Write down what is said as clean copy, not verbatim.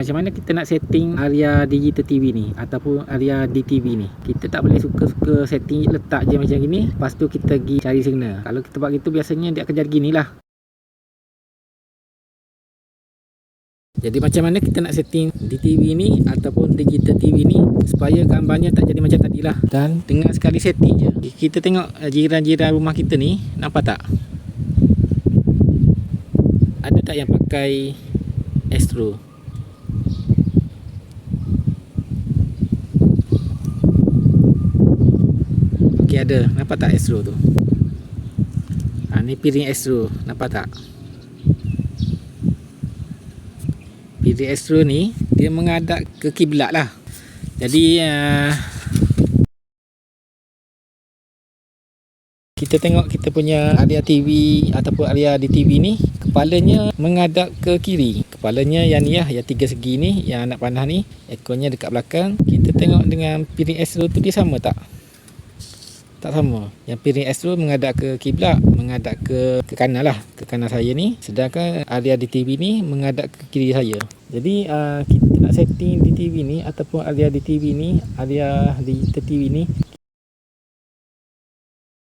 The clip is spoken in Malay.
Macam mana kita nak setting Aria Digital TV ni ataupun Aria DTV ni? Kita tak boleh suka-suka setting letak je macam gini, lepas tu kita pergi cari signal. Kalau kita buat gitu biasanya dia akan jadi gini lah. Jadi macam mana kita nak setting DTV ni ataupun Digital TV ni supaya gambarnya tak jadi macam tadi lah. Dan dengan sekali setting je, kita tengok jiran-jiran rumah kita ni, nampak tak? Ada tak yang pakai Astro? Okey, ada. Nampak tak Astro tu? Ni piring Astro, nampak tak? Piring Astro ni dia menghadap ke kiblat lah. Jadi kita tengok kita punya Aria TV ataupun Aria DTV ni, kepalanya menghadap ke kiri. Kepalanya yang ni lah, yang tiga segi ni, yang anak panah ni, ekornya dekat belakang. Kita tengok dengan piring Astro tu dia sama tak? Tak sama. Yang piring Astro menghadap ke kiblat, menghadap ke kanan lah, ke kanan saya ni. Sedangkan Aria DTV ni menghadap ke kiri saya. Jadi kita nak setting DTV ni ataupun Aria DTV ni, Aria Digital TV ni,